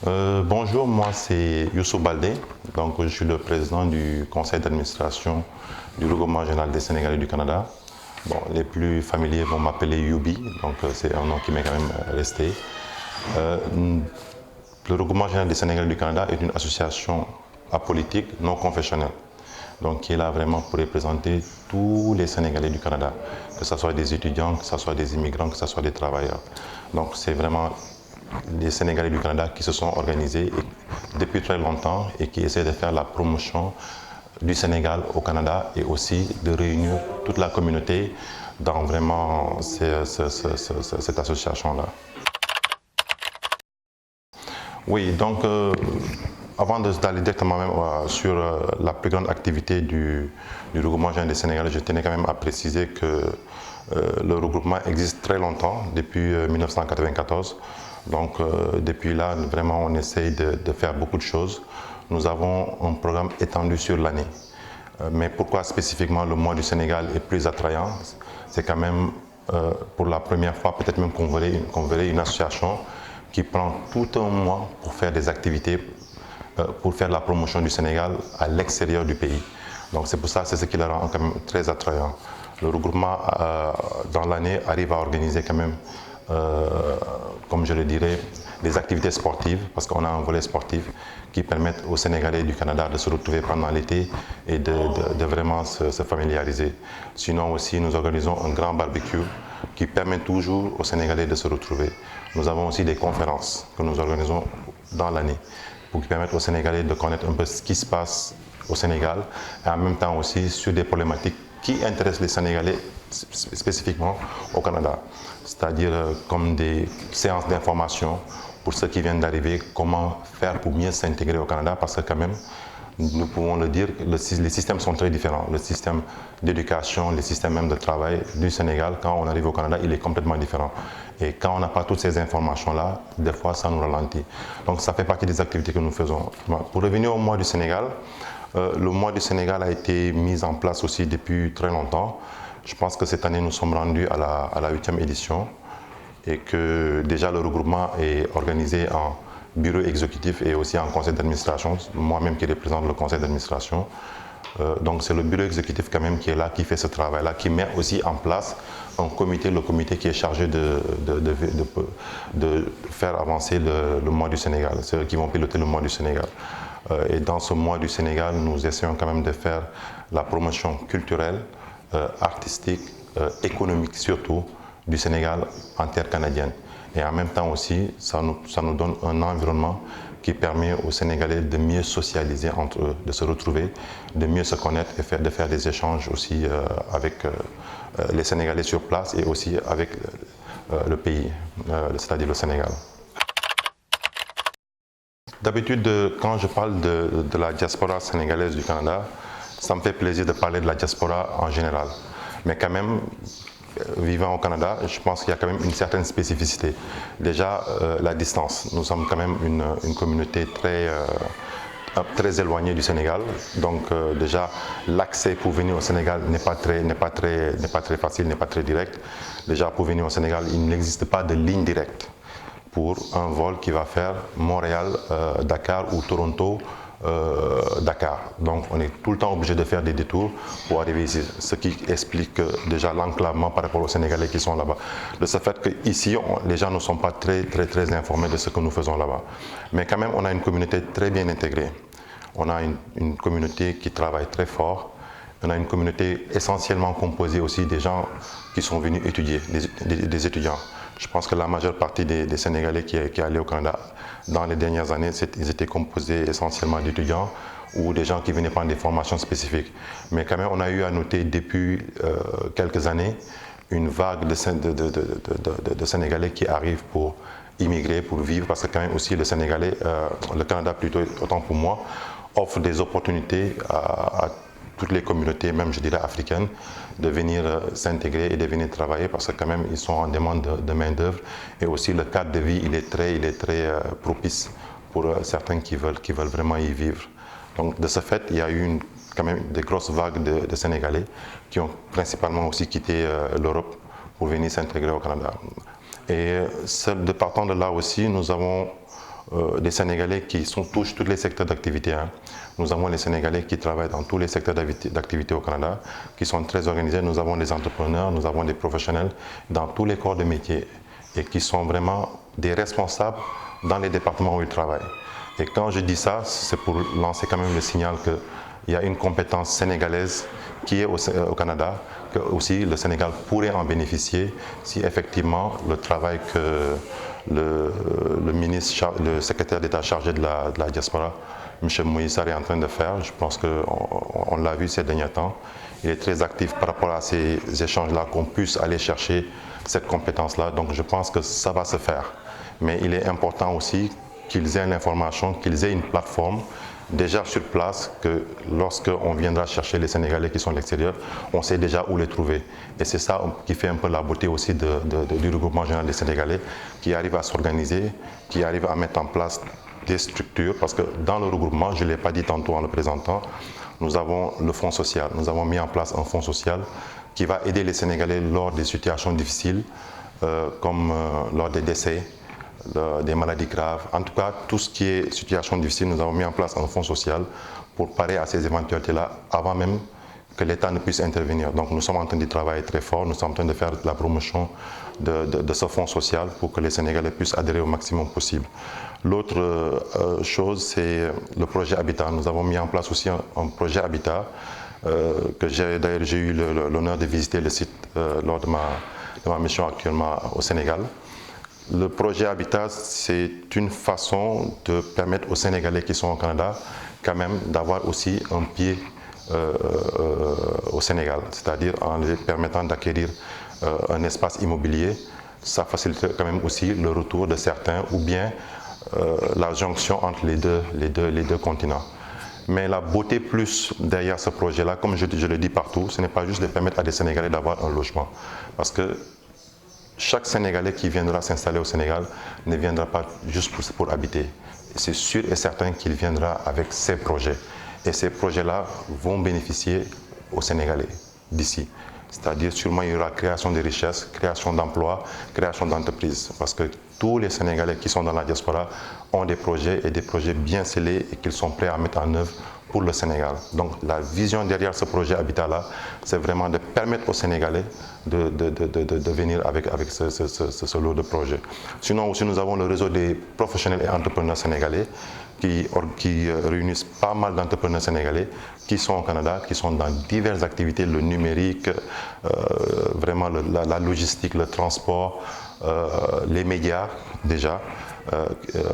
Bonjour, moi c'est Youssou Baldé, donc je suis le président du conseil d'administration du regroupement général des Sénégalais du Canada. Bon, les plus familiers vont m'appeler Youbi, donc c'est un nom qui m'est quand même resté. Euh, le regroupement général des Sénégalais du Canada est une association apolitique non confessionnelle, donc qui est là vraiment pour représenter tous les Sénégalais du Canada, que ce soit des étudiants, que ce soit des immigrants, que ce soit des travailleurs. Donc c'est vraiment les Sénégalais du Canada qui se sont organisés depuis très longtemps et qui essaient de faire la promotion du Sénégal au Canada et aussi de réunir toute la communauté dans vraiment cette association-là. Oui, donc avant d'aller directement même, sur la plus grande activité du regroupement général des Sénégalais, je tenais quand même à préciser que le regroupement existe très longtemps, depuis 1994. Donc depuis là, vraiment, on essaye de faire beaucoup de choses. Nous avons un programme étendu sur l'année. Mais pourquoi spécifiquement le mois du Sénégal est plus attrayant? C'est quand même pour la première fois, peut-être même qu'on verrait une association qui prend tout un mois pour faire des activités, pour faire la promotion du Sénégal à l'extérieur du pays. Donc c'est pour ça, c'est ce qui le rend quand même très attrayant. Le regroupement dans l'année arrive à organiser quand même, comme je le dirais, des activités sportives, parce qu'on a un volet sportif qui permettent aux Sénégalais du Canada de se retrouver pendant l'été et de vraiment se familiariser. Sinon aussi, nous organisons un grand barbecue qui permet toujours aux Sénégalais de se retrouver. Nous avons aussi des conférences que nous organisons dans l'année pour permettre aux Sénégalais de connaître un peu ce qui se passe au Sénégal et en même temps aussi sur des problématiques qui intéressent les Sénégalais spécifiquement au Canada. C'est-à-dire comme des séances d'information pour ceux qui viennent d'arriver, comment faire pour mieux s'intégrer au Canada, parce que quand même, nous pouvons le dire, les systèmes sont très différents. Le système d'éducation, le système même de travail du Sénégal, quand on arrive au Canada, il est complètement différent. Et quand on n'a pas toutes ces informations-là, des fois, ça nous ralentit. Donc, ça fait partie des activités que nous faisons. Pour revenir au mois du Sénégal, le mois du Sénégal a été mis en place aussi depuis très longtemps. Je pense que cette année, nous sommes rendus à la 8e édition et que déjà le regroupement est organisé en bureau exécutif et aussi en conseil d'administration, moi-même qui représente le conseil d'administration. Donc c'est le bureau exécutif quand même qui est là, qui fait ce travail-là, qui met aussi en place un comité, le comité qui est chargé de faire avancer le mois du Sénégal, ceux qui vont piloter le mois du Sénégal. Et dans ce mois du Sénégal, nous essayons quand même de faire la promotion culturelle, artistique, économique surtout, du Sénégal en terre canadienne. Et en même temps aussi, ça nous donne un environnement qui permet aux Sénégalais de mieux socialiser entre eux, de se retrouver, de mieux se connaître et de faire des échanges aussi avec les Sénégalais sur place et aussi avec le pays, c'est-à-dire le Sénégal. D'habitude, quand je parle de la diaspora sénégalaise du Canada, ça me fait plaisir de parler de la diaspora en général. Mais quand même, vivant au Canada, je pense qu'il y a quand même une certaine spécificité. Déjà, la distance. Nous sommes quand même une communauté très éloignée du Sénégal. Donc déjà, l'accès pour venir au Sénégal n'est pas très facile, n'est pas très direct. Déjà, pour venir au Sénégal, il n'existe pas de ligne directe pour un vol qui va faire Montréal-Dakar ou Toronto-Dakar. Donc on est tout le temps obligé de faire des détours pour arriver ici, ce qui explique déjà l'enclavement par rapport aux Sénégalais qui sont là-bas. De ce fait qu'ici, les gens ne sont pas très informés de ce que nous faisons là-bas. Mais quand même, on a une communauté très bien intégrée. On a une communauté qui travaille très fort. On a une communauté essentiellement composée aussi des gens qui sont venus étudier, des étudiants. Je pense que la majeure partie des Sénégalais qui allaient au Canada dans les dernières années, ils étaient composés essentiellement d'étudiants ou des gens qui venaient prendre des formations spécifiques. Mais quand même, on a eu à noter depuis quelques années une vague de Sénégalais qui arrivent pour immigrer, pour vivre, parce que quand même aussi le Canada plutôt, autant pour moi, offre des opportunités à toutes les communautés, même je dirais africaines, de venir s'intégrer et de venir travailler parce que quand même ils sont en demande de main d'œuvre et aussi le cadre de vie il est très propice pour certains qui veulent vraiment y vivre. Donc de ce fait, il y a eu quand même des grosses vagues de Sénégalais qui ont principalement aussi quitté l'Europe pour venir s'intégrer au Canada. Et partant de là aussi, nous avons des Sénégalais qui touchent tous les secteurs d'activité. Hein. Nous avons les Sénégalais qui travaillent dans tous les secteurs d'activité au Canada, qui sont très organisés. Nous avons des entrepreneurs, nous avons des professionnels dans tous les corps de métier et qui sont vraiment des responsables dans les départements où ils travaillent. Et quand je dis ça, c'est pour lancer quand même le signal qu'il y a une compétence sénégalaise qui est au Canada, que aussi le Sénégal pourrait en bénéficier si effectivement le travail que le secrétaire d'État chargé de la diaspora, M. Moïse Sarr, est en train de faire. Je pense qu'on l'a vu ces derniers temps. Il est très actif par rapport à ces échanges-là, qu'on puisse aller chercher cette compétence-là. Donc je pense que ça va se faire. Mais il est important aussi qu'ils aient l'information, qu'ils aient une plateforme déjà sur place, que lorsqu'on viendra chercher les Sénégalais qui sont à l'extérieur, on sait déjà où les trouver. Et c'est ça qui fait un peu la beauté aussi du regroupement général des Sénégalais, qui arrive à s'organiser, qui arrive à mettre en place des structures, parce que dans le regroupement, je ne l'ai pas dit tantôt en le présentant, nous avons le fonds social. Nous avons mis en place un fonds social qui va aider les Sénégalais lors des situations difficiles, comme lors des décès, des maladies graves. En tout cas, tout ce qui est situation difficile, nous avons mis en place un fonds social pour parer à ces éventualités-là avant même que l'État ne puisse intervenir. Donc nous sommes en train de travailler très fort, nous sommes en train de faire la promotion de ce fonds social pour que les Sénégalais puissent adhérer au maximum possible. L'autre chose, c'est le projet Habitat. Nous avons mis en place aussi un projet Habitat, que j'ai eu l'honneur de visiter le site lors de ma mission actuellement au Sénégal. Le projet Habitat, c'est une façon de permettre aux Sénégalais qui sont au Canada quand même d'avoir aussi un pied au Sénégal, c'est-à-dire en leur permettant d'acquérir un espace immobilier. Ça facilite quand même aussi le retour de certains ou bien la jonction entre les deux continents. Mais la beauté plus derrière ce projet-là, comme je le dis partout, ce n'est pas juste de permettre à des Sénégalais d'avoir un logement. Parce que chaque Sénégalais qui viendra s'installer au Sénégal ne viendra pas juste pour habiter. C'est sûr et certain qu'il viendra avec ses projets. Et ces projets-là vont bénéficier aux Sénégalais d'ici. C'est-à-dire sûrement il y aura création de richesses, création d'emplois, création d'entreprises. Parce que tous les Sénégalais qui sont dans la diaspora ont des projets et des projets bien scellés et qu'ils sont prêts à mettre en œuvre pour le Sénégal. Donc la vision derrière ce projet Habitat-là, c'est vraiment de permettre aux Sénégalais de venir avec ce lot de projets. Sinon aussi nous avons le réseau des professionnels et entrepreneurs sénégalais qui réunissent pas mal d'entrepreneurs sénégalais qui sont au Canada, qui sont dans diverses activités, le numérique, vraiment la logistique, le transport, les médias déjà,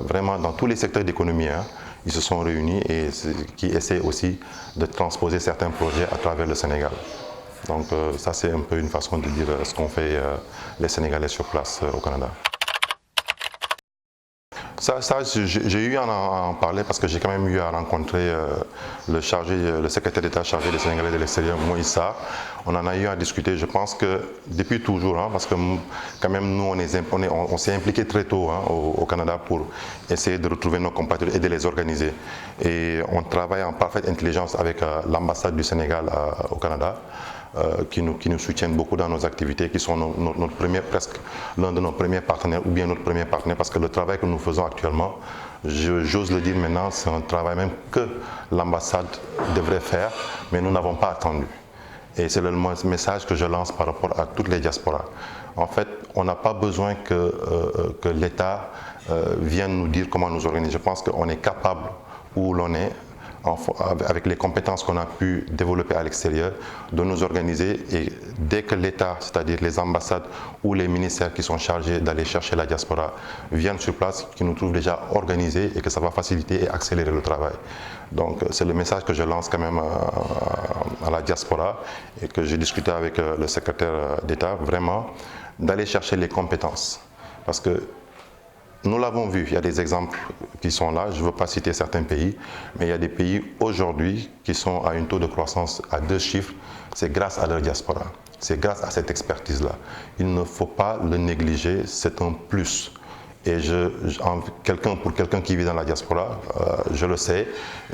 vraiment dans tous les secteurs d'économie. Hein. Ils se sont réunis et qui essaient aussi de transposer certains projets à travers le Sénégal. Donc ça c'est un peu une façon de dire ce qu'ont fait les Sénégalais sur place au Canada. Ça j'ai eu à en parler parce que j'ai quand même eu à rencontrer le secrétaire d'État chargé des Sénégalais de l'extérieur, Moïse Sarr. On en a eu à discuter, je pense que depuis toujours, hein, parce que quand même nous on s'est impliqué très tôt hein, au Canada pour essayer de retrouver nos compatriotes et de les organiser. Et on travaille en parfaite intelligence avec l'ambassade du Sénégal au Canada. Qui nous soutiennent beaucoup dans nos activités, qui sont presque l'un de nos premiers partenaires ou bien notre premier partenaire, parce que le travail que nous faisons actuellement, j'ose le dire maintenant, c'est un travail même que l'ambassade devrait faire, mais nous n'avons pas attendu. Et c'est le message que je lance par rapport à toutes les diasporas. En fait, on n'a pas besoin que l'État vienne nous dire comment nous organiser. Je pense qu'on est capable, où l'on est, avec les compétences qu'on a pu développer à l'extérieur, de nous organiser et dès que l'État, c'est-à-dire les ambassades ou les ministères qui sont chargés d'aller chercher la diaspora viennent sur place, qu'ils nous trouvent déjà organisés et que ça va faciliter et accélérer le travail. Donc c'est le message que je lance quand même à la diaspora et que j'ai discuté avec le secrétaire d'État, vraiment d'aller chercher les compétences. Parce que nous l'avons vu, il y a des exemples qui sont là, je ne veux pas citer certains pays, mais il y a des pays aujourd'hui qui sont à un taux de croissance à 2 chiffres, c'est grâce à leur diaspora, c'est grâce à cette expertise-là. Il ne faut pas le négliger, c'est un plus. Et pour quelqu'un qui vit dans la diaspora, je le sais,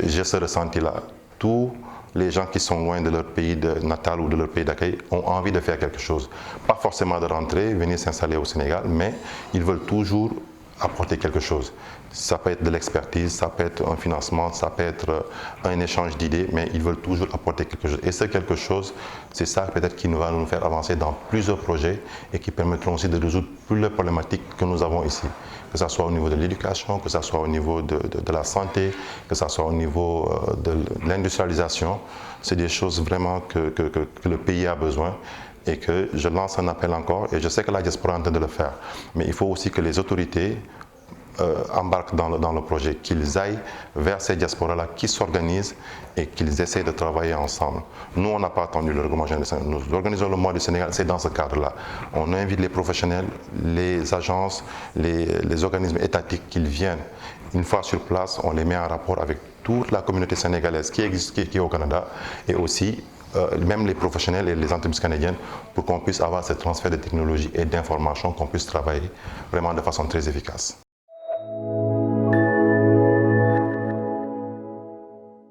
j'ai ce ressenti-là. Tous les gens qui sont loin de leur pays natal ou de leur pays d'accueil ont envie de faire quelque chose. Pas forcément de rentrer, venir s'installer au Sénégal, mais ils veulent toujours apporter quelque chose. Ça peut être de l'expertise, ça peut être un financement, ça peut être un échange d'idées, mais ils veulent toujours apporter quelque chose. Et ce quelque chose, c'est ça peut-être qui va nous faire avancer dans plusieurs projets et qui permettront aussi de résoudre plusieurs problématiques que nous avons ici. Que ce soit au niveau de l'éducation, que ce soit au niveau de la santé, que ce soit au niveau de l'industrialisation. C'est des choses vraiment que le pays a besoin. Et que je lance un appel encore, et je sais que la diaspora est en train de le faire, mais il faut aussi que les autorités embarquent dans le projet, qu'ils aillent vers ces diasporas-là, qui s'organisent et qu'ils essaient de travailler ensemble. Nous, on n'a pas attendu le regroupement général du Sénégal. Nous organisons le mois du Sénégal, c'est dans ce cadre-là. On invite les professionnels, les agences, les organismes étatiques qu'ils viennent. Une fois sur place, on les met en rapport avec toute la communauté sénégalaise qui est au Canada et aussi même les professionnels et les entreprises canadiennes pour qu'on puisse avoir ce transfert de technologie et d'informations, qu'on puisse travailler vraiment de façon très efficace.